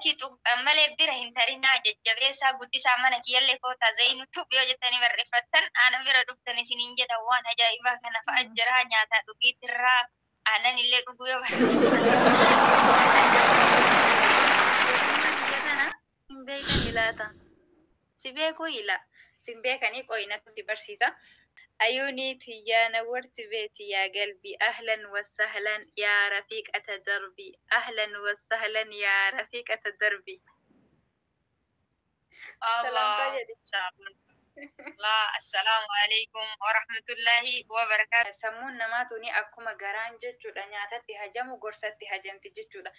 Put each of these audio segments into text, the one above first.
Ki malee bira hin tarinaa jajjabeessaa guddisaa mana kiyyallee kootaa zayinutu yoo jettanii barreeffattan ana bira dhuftan isiniin jedha waan ajaa'ibaa kana fa'a jira nyaataa dhugiitirraa aanan illee dhuguu yoo barbaaddan. Hin beekani laata? Si beekuu ila. Si beekanii qoyinatu si barsiisa. عيوني تيانا ورتبيتي يا قلبي أهلا وسهلا يا رفيقة دربي أهلا وسهلا يا رفيقة دربي الله لا السلام عليكم ورحمة الله وبركاته سمون نماتوني أكما غران ججودا نياتاتي هجمو غرساتي هجمتي ججودا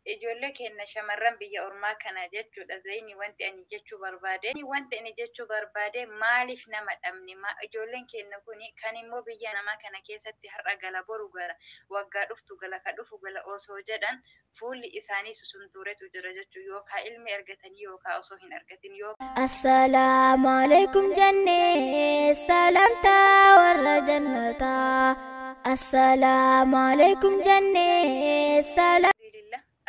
إجولك إن شمران بيا أرما كان ججودا زيني وانت أني ججو بربادي وانت أني ججو بربادي مالف نمت أمني ما إجولك إن كوني كان مو بيا نما كان كيساتي هرقا غلا بورو غلا وقا رفتو غلا كدفو غلا أوسو جدن فولي إساني سسنتورة تجرجتو يوكا علمي أرغتني يوكا أوسوهن أرغتني يوكا السلام عليكم جنة سلامتا ورا جنتا السلام عليكم جنة سلام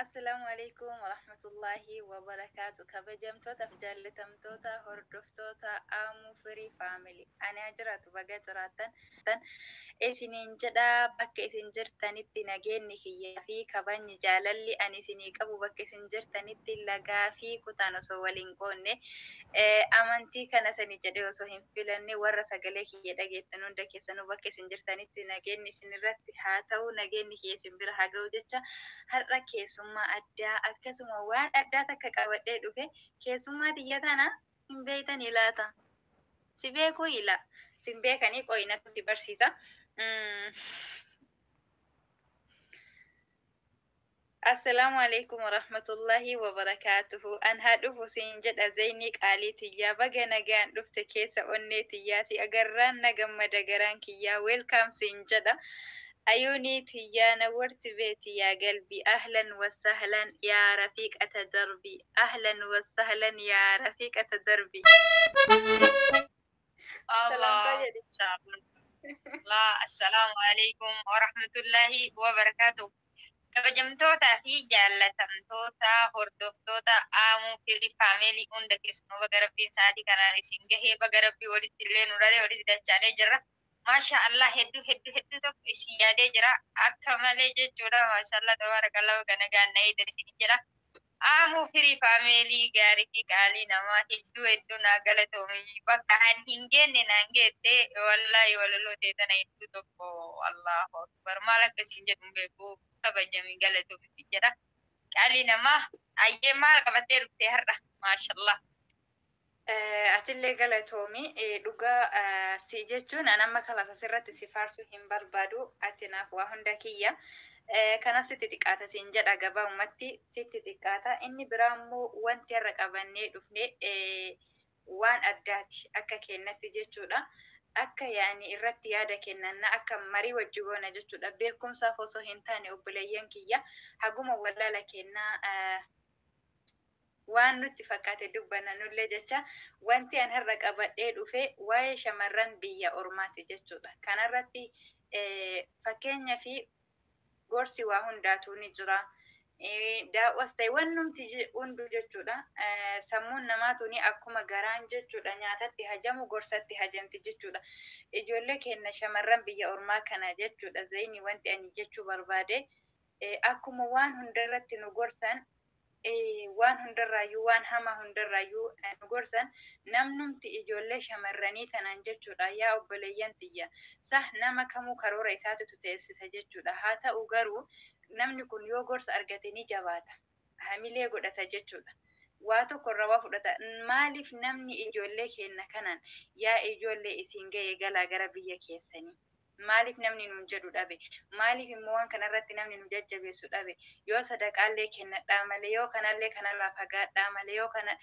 السلام عليكم ورحمة الله وبركاته كبجمتوتا فجالتمتوتا هردفتوتا آمو فري فاميلي أنا جرات بقى جراتن إسنين جدا بك إسن جرتنتي نجيني كيا في كباني جالالي أني سني كبو بك إسن جرتنتي لقا في كتانو سوالين كوني أمانتي كان سني جدي وسوهم فيلني ورا سجلك يدا جتنون دك سنو بك إسن جرتنتي نجيني سنرت هاتو نجيني كيا سنبرا هجوجتشا هرا كيسوما أدا أكسوما وان أدا تككابدي دوكي كيسوما دياتنا بيتن إلاتا سبيكو إلا سبيكني قوينة سبرسيسا السلام عليكم ورحمة الله وبركاته أن هادو سنجد أزيني قالي تيا بغا نغان دفت كيسا أوني تياسي أغران نغم مدغران كيا ويلكام سنجد عيوني تيا نورت بيتي يا قلبي أهلا وسهلا يا رفيقة دربي أهلا وسهلا يا رفيقة دربي الله لا السلام عليكم ورحمة الله وبركاته kabajamtoota fi jaallatamtoota hordoftoota aamuu firii faameelii hunda keessumaa baga rabbiin sa'aatii kanaan isin gahee baga rabbii walitti illee nuraree walitti dachaanee jirra. Maasha Allah hedduu tokko isin yaadee jira akka malee jechuudha. Maasha Allah tabaarakallaa baga nagaan na'ee darsiin jira. Aamuu firii faameelii gaarii fi qaalii namaa hedduu naa galatoomii bakka an hin geenne naan geette wallaahi walaloo teetana hedduu tokko Allahu akbar maal akkasiin jedhu beeku kabajamii galatoomii jedha. Qaalii namaa ayyee maal qabattee dhuftee har'a maashaallah. Atillee galatoomii dhugaa si jechuun anamma kalas asirratti si faarsuu hin barbaadu ati naaf waa hunda kiyya. Kanas sitti xiqqaata siin jedha gabaabumatti sitti xiqqaata inni biraa immoo wanti har'a qabannee dhufne waan addaati akka kennatti jechuudha akka yaani irratti yaada kennanna akka marii wajji goona jechuudha beekumsaaf osoo hin taane obboleeyyan kiyya haguma wallaala kennaa waan nutti fakkaate dubbanna nullee jecha wanti an har'a qabadhee dhufe waa'ee shamarran biyya ormaati jechuudha kanarratti fakkeenya fi gorsi waa hundaatu ni jira. Daawwas ta'e wannumti hundu jechuudha. Sammuun namaatu ni akkuma garaan jechuudha. Nyaatatti hajamu gorsatti hajamti jechuudha. Ijoollee keenya shamarran biyya ormaa kana jechuudha. Zayini wanti ani jechuu barbaade akkuma waan hundarratti nu gorsan waan hundarraayyuu waan hamaa hundarraayyuu nu gorsan namnumti ijoollee shamarranii tanaan jechuudha yaa obboleeyyan tiyya sah nama kamuu karoora isaatu teessisa jechuudha haa ta'u garuu namni kun yoo gorsa argate ni jabaata hamilee godhata jechuudha waa tokko irraa waa fudhata maaliif namni ijoollee keenya kanaan yaa ijoollee isiin ga'ee galaa gara biyya keessanii maaliif namni nuun jedhu dhabe maaliif immoo waan kanarratti namni nu jajjabeessu dhabe yoo sadaqaallee kennadhaa malee yoo kanallee kanarraa fagaadhaa malee yoo kana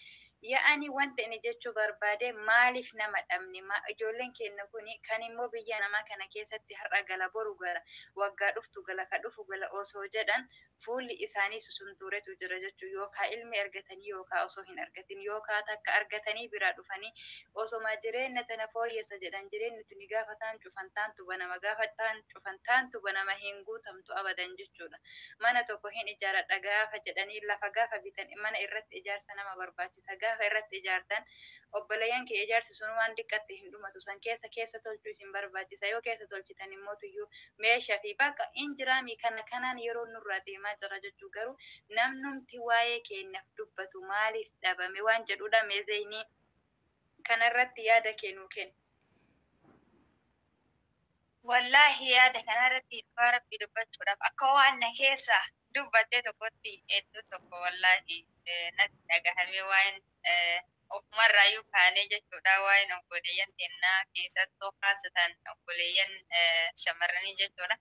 yaa'ani wanta inni jechuu barbaade maaliif nama dhabne ijoolleen keenya kun kan immoo biyya namaa kana keessatti har'a gala boru gala waggaa dhuftu gala ka dhufu gala osoo jedhan fuulli isaanii susuntuuretu jira jechuu yookaan ilmi argatanii yookaan osoo hin argatin yookaan takka argatanii biraa dhufanii osoma jireenya tana fooyyessa jedhan jireenyi tuni gaafataan cufantaantu banama gaafataan cufantaantu banama hin guutamtu abadan jechuudha. Mana tokko hin ijaaradha gaafa jedhanii lafa gaafa bitan mana irratti ijaarsa nama barbaachisa gaafa irratti ijaartan obboleeyyan kee ijaarsi sun waan diqqatte hin dhumatu san keessa tolchuu isin barbaachisa yoo keessa tolchitan immoo tuyyuu meeshaa fi bakka injiraamii kana kanaan yeroo nurraa deemaa jira jechuu garuu namnumti waa'ee keenyaaf dubbatu maaliif dhabame waan jedhudha meezeynii kanarratti yaada kennuu kenna. Wallahi yaada kanarratti dhufaa rabbii dubbachuudhaaf akka waan na keessa dubbattee tokkotti hedduu tokko wallahi natti dhagahamee waan ofumarraayyuu kaanee jechuudha waa'een obboleeyyan kennaa keessattuu haasatan obboleeyyan shamarranii jechuudha.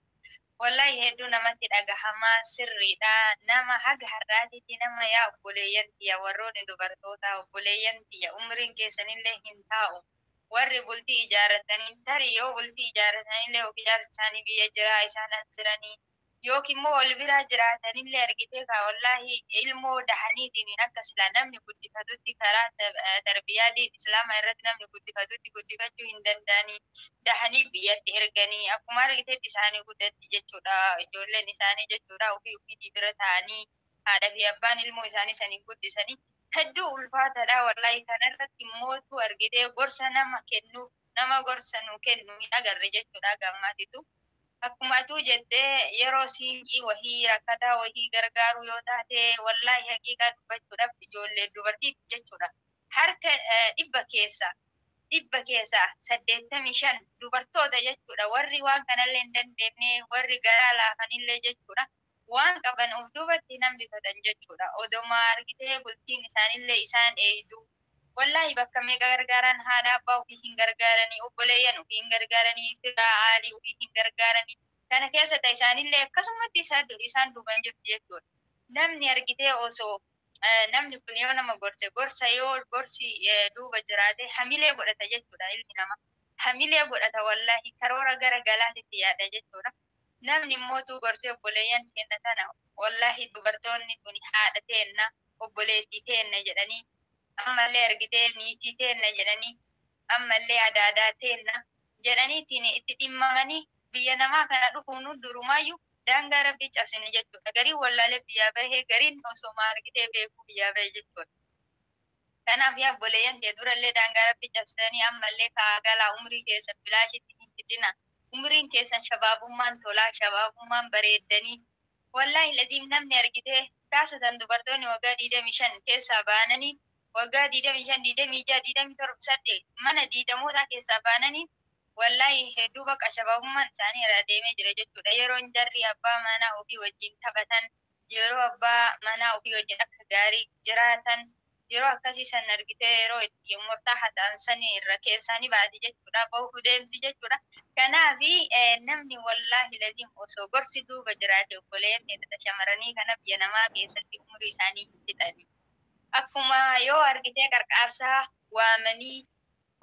Wallahi hedduu namatti dhagahamaa sirriidha. Nama haga har'aatitti nama yaa obboleeyyan tiyya warroonni dubartoota obboleeyyan tiyya umriin keessanillee hin taa'u. Warri bultii ijaarratanii tarii yoo bultii ijaarratanillee of ijaarsa isaanii biyya jiraa isaan as jiranii yookiin immoo wal biraa jiraatanillee argitee kaa wallahi ilmoo dahaniitiin akka silaa namni guddifatutti karaa tarbiyyaa diin islaamaa irratti namni guddifatutti guddifachuu hin danda'anii dahanii biyyatti erganii akkuma argiteetti isaanii guddatti jechuudha ijoolleen isaanii jechuudha ofii bira ta'anii haadha fi abbaan ilmoo isaanii sanii guddisanii hedduu ulfaataadha wallahi kanarratti mootu argitee gorsa nama kennuuf nama gorsa nu kennu hin agarre jechuudha gammaatitu. Akkuma atuu jettee yeroo siinqii wahii rakkataa wahii gargaaru yoo taate wallahi haqiiqaa dubbachuudhaaf ijoollee dubartiitti jechuudha. Harka dhibba keessa 85 dubartoota jechuudha. Warri waan kanallee hin dandeenye warri garaa laafanillee jechuudha. Waan qaban of duubatti hambifatan jechuudha. Odoma argitee bultiin isaanillee isaan eeydu. Wallahi bakka meeqa gargaaran haadha abbaa ofii hin gargaaranii obboleeyyan ofii hin gargaaranii firaa aalii ofii hin gargaaranii kana keessatti isaanillee akkasumatti isaan duuban jirti jechuudha. Namni argitee osoo namni kun yoo nama gorsa yoo gorsi duuba jiraate hamilee godhata jechuudha ilmi nama. Hamilee godhata wallahi karoora gara galaatitti yaada jechuudha. Namni mootuu gorsee obboleeyyan kenna tana wallahi dubartoonni tuni haadha teenna obboleettii teenna jedhanii ammallee argitee niitii teenna jedhanii ammallee adaadaa teenna jedhaniitiin itti dhimmamanii biyya namaa kana dhufuun durumaayyuu daangaa rabbii cabsine jechuudha. Gariin wallaalee biyyaa bahee gariin osoma argitee beekuu biyyaa bahee jechuudha. Kanaaf yaa obboleeyyan ta'e durallee daangaa rabbii cabsanii ammallee kaagalaa umrii keessa bilaashitti hin fixina. Umriin keessan shabaabummaan tolaa shabaabummaan bareeddanii wallahi laziim namni argitee kaasatan dubartoonni waggaa 25 keessaa baananii waggaa 25 26 27 mana diidamootaa keessaa baananii wallahi hedduu bakka shabaabummaan isaanii irraa deemee jira jechuudha. Yeroon jarri abbaa manaa ofii wajjin taphatan yeroo abbaa manaa ofii wajjin akka gaarii jiraatan yeroo akkasii san argitee yeroo itti murtaaha ta'an sanii irra keessaanii baati jechuudha. Bahu deemti jechuudha. Kanaafi namni wallahi laziim osoo gorsi duuba jiraate obboleeyyan ta'e shamarranii kana biyya namaa keessatti umurii isaanii fixanii. Akkuma yoo argitee qarqaarsaa waamanii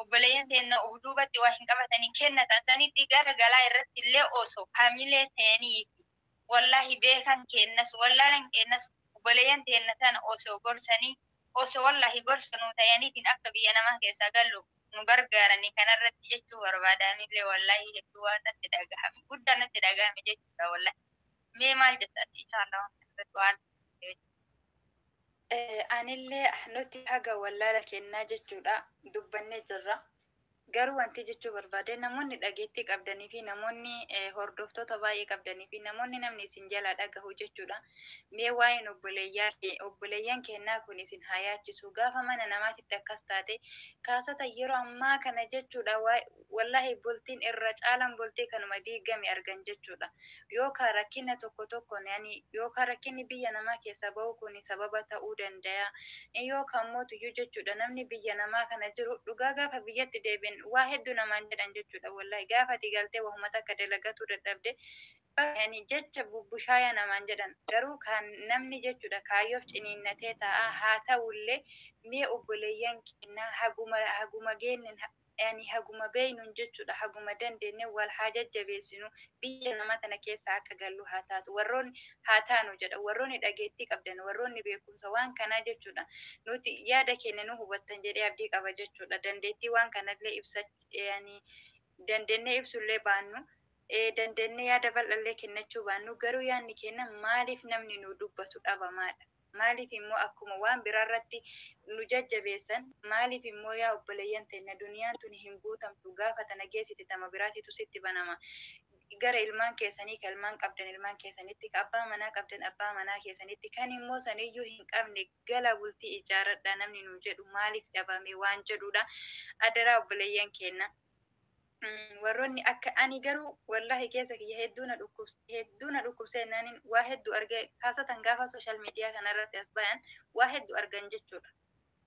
obboleeyyan ta'e of duubatti waa hin qabatanii kennatan sanitti gara galaa irratti illee osoo hamilee ta'anii wallahi beekan kennas wallaalan kennas obboleeyyan ta'e tana osoo gorsanii osoo wallahi gorsa nuu ta'aniitiin akka biyya namaa keessaa gallu nu gargaaranii kanarratti jechuu barbaadaanillee wallahi hedduu waan natti dhagahame guddaa natti dhagahame jechuudha wallahi. Mee maal jettati inshallah waan anillee nuti haga wallaala kennaa jechuudha dubbannee jirra. Garuu wanti jechuu barbaade namoonni dhageettii qabdanii fi namoonni hordoftoota baay'ee qabdanii fi namoonni namni isin jalaa dhagahu jechuudha. Mee waa'een obboleeyyan kennaa kun isin haa yaachisu. Gaafa mana namaatitti akkas taate kaasata yeroo ammaa kana jechuudha wallahi bultiin irra caalan bultii kanuma diigame argan jechuudha. Yookaan rakkina tokkoon yookaan rakkinni biyya namaa keessa bahu kun sababa ta'uu danda'a. Yookaan mootuyyuu jechuudha namni biyya namaa kana jiru dhugaa gaafa biyyatti deebiin waa hedduu namaan jedhan jechuudha wallahi gaafa ati galtee wahuma takka dalagatu dadhabde yani jecha bushaaya namaan jedhan garuu kan namni jechuudha kaayyoof ciniinnatee ta'a haa ta'ullee mee obboleeyyan kennaa haguma geennen yani haguma beeynuun jechuudha haguma dandeenye wal haa jajjabeessinu biyya nama tana keessa akka gallu haa taatu warroonni haa taanu jedha warroonni dhageettii qabdan warroonni beekumsa waan kanaa jechuudha nuti yaada keenya nu hubattan jedhee abdii qaba jechuudha dandeettii waan kanallee ibsa yani dandeenye ibsullee baannu dandeenye yaada bal'allee kennachuu baannu garuu yaadni keenya maaliif namni nu dubbatu dhabamaadha maaliif immoo akkuma waan biraarratti nu jajjabeessan maaliif immoo yaa obboleeyyan teenya duniyaan tun hin guutamtu gaafa tana geessite tama biraatitu sitti banama gara ilmaan keessanii ka ilmaan qabdan ilmaan keessanitti ka abbaa manaa qabdan abbaa manaa keessanitti kan immoo saniyyuu hin qabne gala bultii ijaaradha namni nu jedhu maaliif dhabame waan jedhudha adaraa obboleeyyan keenya warroonni akka ani garuu wallahi keessa kiyya hedduu na dhukkubsee naanin waa hedduu argee kaasatan gaafa social media kanarratti as bayan waa hedduu argan jechuudha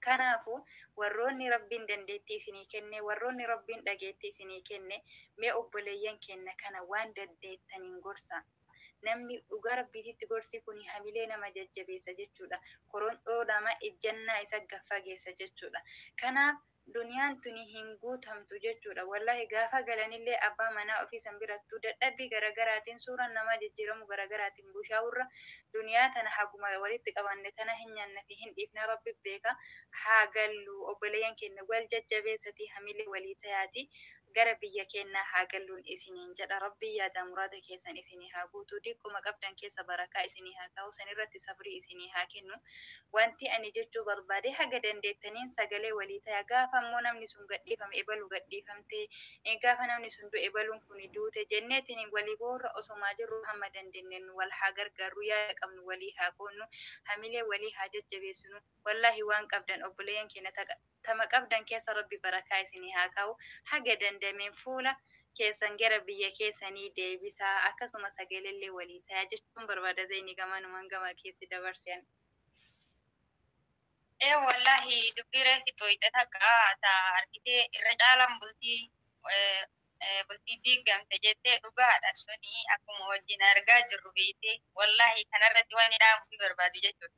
kanaafu warroonni rabbiin dandeettii isinii kenne warroonni rabbiin dhageettii isinii kenne mee obboleeyyan keenya kana waan dandeettaniin gorsa namni dhugaa rabbiititti gorsi kun hamilee nama jajjabeessa jechuudha korondhoo nama ejjannaa isa gaffageessa jechuudha kanaaf duniyaan tuni hin guutamtu jechuudha wallahi gaafa galanillee abbaa manaa ofii san birattuu dadhabbii garagaraatiin suuraan namaa jijjiiramu garagaraatiin bushaa'urra duniyaa tana haguma walitti qabanne tana hin nyaanne fi hin dhiifne rabbi beeka haa gallu obboleeyyan keenya wal jajjabeessati hamilee walii tayaati gara biyya keenyaa haa galluun isiniin jedha rabbi yaada muraada keessan isinii haa guutuu diqquma qabdan keessa barakaa isinii haa kaa'u sanirratti sabrii isinii haa kennu wanti ani jechuu barbaade haga dandeettaniin sagalee walii tayaa gaafa ammoo namni sun gadhiifame ebalu gadhiifamte gaafa namni sun du'e ebaluun kun duute jenneetiin walii boorra osomaa jirru hamma dandeenyu wal haa gargaarru yaada qabnu walii haa qoonnu hamilee walii haa jajjabeessinu wallahi waan qabdan obboleeyyan keenya tama qabdan keessa rabbi barakaa isinii haa kaa'u haga dandameen fuula keessan gara biyya keessanii deebisaa akkasuma sagaleellee walii tayaa jechuun barbaada zayni gamanumaan gama keessi dabarsan. Wallahi dubbii reessi tooyita takka taa argitee irra caalaan bultii diigamte jettee dhugaadha suni akkuma wajjin argaa jirru beekte wallahi kanarratti waan dhaamuufi barbaadu jechuudha.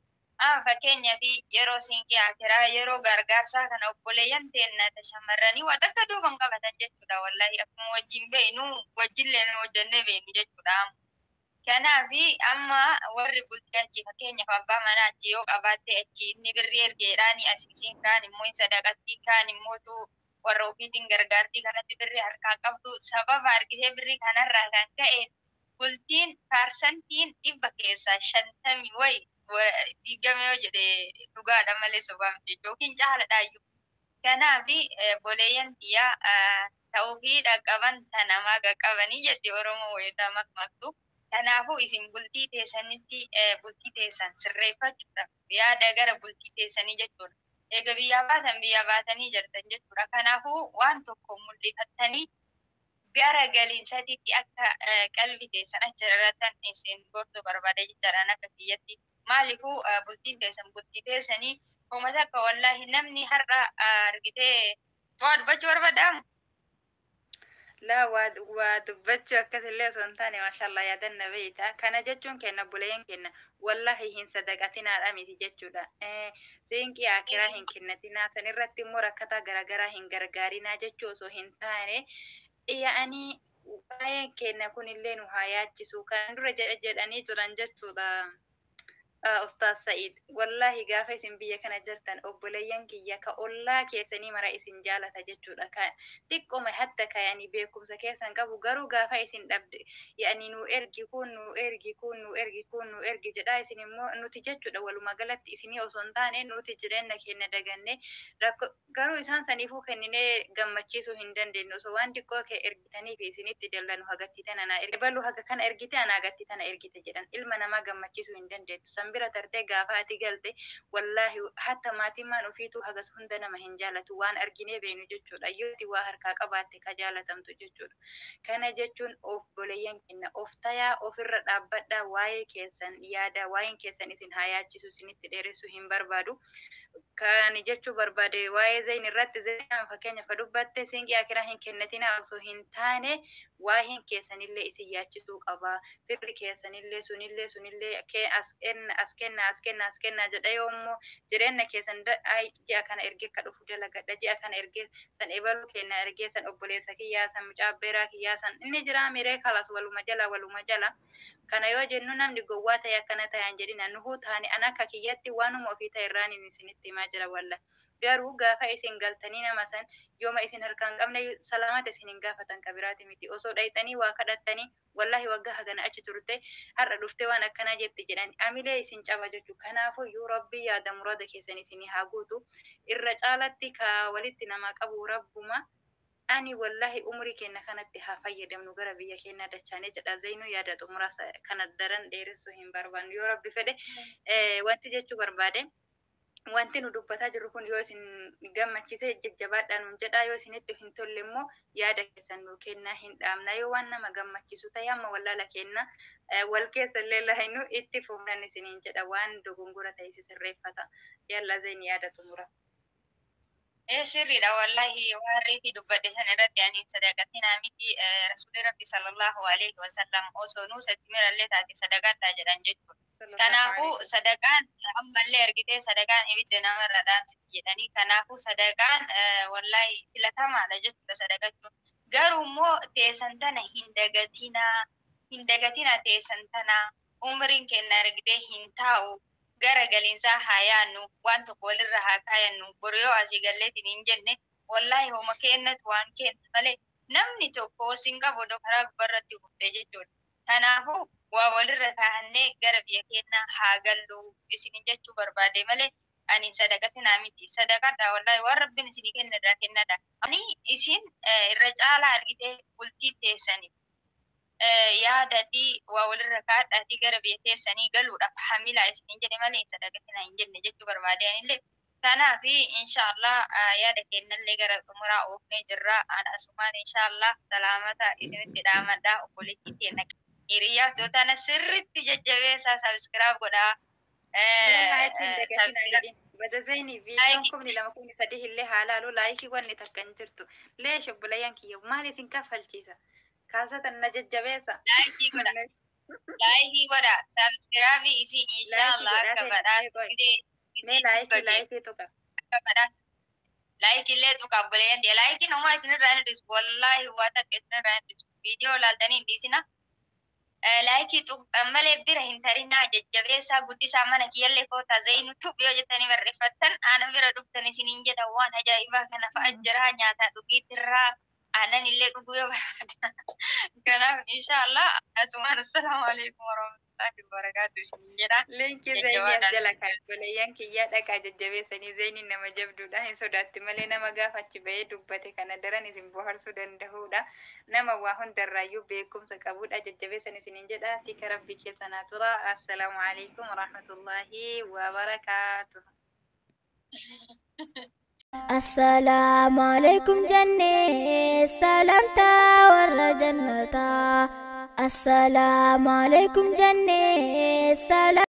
Fakkeenyaa fi yeroo siinqii akiraa yeroo gargaarsaa kana obboleeyyan teennata shamarranii waan akka duuban qabatan jechuudha wallahi akkuma wajjin beeynu wajjillee hojjannee beeynu jechuudha. Kanaafi amma warri bultii achi fakkeenyaaf abbaa manaa achi yoo qabaatte achi inni birrii ergeedhaani asiisiin kaan immoo hin sadaqattii kaan immootu warra ofiitiin gargaartii kanatti birrii harkaa qabdu sababa argitee birrii kanarraa kan ka'e bultiin parsantiin 150 wayi diigame yoo jedhe dhugaadha malee sobaan yookiin caaladhaayyuu. Kanaafi boleeyyan tiyyaa ta'uufii dhaqqaban tanamaa qaqqabanii jetti Oromoo wayitaa makmaktu. Kanaafuu isin bultii teessanitti bultii teessan sirreeffachuudha. Yaada gara bultii teessanii jechuudha. Egaa biyyaa baatanii jirtan jechuudha. Kanaafuu waan tokko mul'ifattanii gara galiinsatiitti akka qalbii teessan achirratan isin gorsuu barbaada jechaadhaan akka kiyyatti. Maaliifuu bultiin teessan bultii teessanii uummata akka wallaahi namni har'a argitee waa dubbachuu barbaadaa? La waa dubbachuu akkasillee osoo hin taane maashaallah yaadanna beeyta kana jechuun kenna buleen kenna wallahi hin sadaqatinaadha miti jechuudha siinqii akiraa hin kennatinaa san irratti immoo rakkataa garagaraa hin gargaarinaa jechuu osoo hin taane yaa'anii waa'een kenna kunillee nu haa yaachisu kan dura jedhanii jiran jechuudha. Ustaz Sa'id wallahi gaafa isin biyya kana jirtan obboleeyyan kiyya ka ollaa keessanii mara isin jaalata jechuudha ka xiqqoma hatta ka yani beekumsa keessan qabu garuu gaafa isin dhabde yani nu ergi kun nu ergi jedhaa isin immoo nuti jechuudha walumaa galatti isinii osoo hin taane nuti jireenya keenya daganne garuu isaan saniifuu kenninee gammachiisuu hin dandeenyu osoo waan xiqqoo kee ergitanii fi isinitti dallanu hagatti tana naa ergi balu haga kana ergite anaa gatti tana ergite jedhan ilma namaa gammachiisuu hin dandeettu bira tartee gaafa ati galte wallahi hatta maatimmaan ofiitu hagas hunda nama hin jaalatu waan arginee beenu jechuudha yooti waa harkaa qabaatte ka jaalatamtu jechuudha kana jechuun obboleeyyan keenya of tayaa ofirra dhaabbadhaa waa'ee keessan yaada waa'een keessan isin haa yaachisu isinitti dheeressu hin barbaadu kan jechuu barbaade waa'ee zayn irratti zaynama fakkeenyaaf ka dubbatte siinqii akiraa hin kennatina osoo hin taane waa'een keessanillee isin yaachisuu qaba. Firri keessanillee sunillee kee as kenna jedha yoommoo jireenya keessan ji'a kana ergee ka dhufu dalagadha ji'a kana ergee san ebaluu kenna ergee san obboleessa kiyyaa san mucaa beeraa kiyyaa san inni jira miree kalas waluma jala kana yoo jennu namni gowwaa ta'e akkana ta'an jedhina nuhuu taane an akka kiyyatti waanuma ofii ta'e irraan isinitti himaa jira walla. Garuu gaafa isin galtanii nama san yooma isin harkaan qabne salaamata isin hin gaafatan ka biraati miti osoo dhayxanii waa kadhattanii wallahi waggaa hagana achi turte har'a dhufte waan akkanaa jette jedhani amilee isin caba jechuu. Kanaafuu yoo rabbii yaada murada keessan isinii haa guutu irra caalatti ka walitti nama qabu rabbuma. Ani wallahi umri kenna kanatti haa fayyadamnu gara biyya keenya dachaane jedha Zaynuu yaada xumuraa kana daran dheeressuu hin barbaannu yoo rabbi fedhe. Wanti jechuu barbaade wanti nu dubbataa jirru kun yoo isin gammachiise jajjabaadhaan nun jedha yoo isinitti hin tolle immoo yaada keessan nu kennaa hin dhaamna yoo waan nama gammachiisu ta'e amma wallaala kenna wal keessa illee lahinu itti fufnan isiniin jedha waan dogongora ta'e sirreeffata. Yalla Zaynii yaada xumuraa. sirriidha wallahi warri fi dubbadhe san irratti ani sadaqatinaa miti rasuuli rabbi sallallahu alaihi wasallam osoo nuu satti mirallee taate sadaqadhaa jedhan jechuudha. Kanaafuu sadaqaan ammallee argitee sadaqaan ibidda namarra dhaamsiti jedhanii kanaafuu sadaqaan wallahi filatamaadha jechuudha sadaqachuun. Garuu immoo teessan tana hin dagatina teessan tana umriin kenna argitee hin taa'u. Gara galinsaa haa yaannu waan tokko walirra haa kaayannu boriyoo asii galleetiin hin jenne wallahi homa kennatu waan kennu malee namni tokko sin qabu karaa gubbarratti kuftee jechuudha. Kanaafuu waa walirra kaahannee gara biyya keenyaa haa gallu isin jechuu barbaade malee ani sadaqatinaa miti sadaqadha wallahi waan rabbiin isinii kennadha. Ani isin irra caalaa argitee bultii teessanii yaadati waa walirra kaadhaatii gara biyya teessanii galuudhaaf hamilaa isin jedhe malee sadaqatina hin jenne jechuu barbaade anillee. Kanaaf inshaallah yaada kennallee gara xumuraa oofnee jirra. An asumaan inshaallah salaamata isinitti dhaamadha obboleettii teenya. Hiriyaaf tootana sirritti jajjabeessaa sabiskiraab godhaa. Bada Zaynii viidiyoon kumni lama kumni sadii illee haalaaluu laayikii wanni takka hin jirtu. Lee shobboleeyyan kiyya maal isin kaffalchiisa? Kaasatan na jajjabeessa. Laayikii godha. Sabiskiraabii isii inshaallah akka badhaatu mee laayikii tuqa. Laayikii illee tuqa obboleeyyan dee laayikiin homaa isinirraa hin dhisu wallahi waa takka isinirraa hin dhisu viidiyoo laaltanii hin dhiisina. Laayikii tuqxan malee bira hin tarinaa jajjabeessaa guddisaa mana kiyyallee kootaa Zaynutu yoo jettanii barreeffattan ana bira dhuftan isiniin jedha waan ajaa'ibaa kana fa'a jira nyaataa dhugiitirraa aanan illee dhuguu yoo barbaadan. Kanaaf inshaallah asumaan assalaamu alaikum warahmatullahi wabarakaatu isiniin jedha. Leenkii Zaynii as jala kan obboleeyyan kiyyaa dhaqaa jajjabeessanii Zayniin nama jabduudha hin sodaatti malee nama gaafa achi bahee dubbate kana daran isin bohaarsuu danda'uudha. Nama waa hundarraayyuu beekumsa qabuudha jajjabeessan isiniin jedha. Tika rabbi keessa naa tura. Assalaamu alaikum warahmatullahi wabarakaatu. السلام عليكم جنة سلامتا ورا جنتا السلام عليكم جنة سلام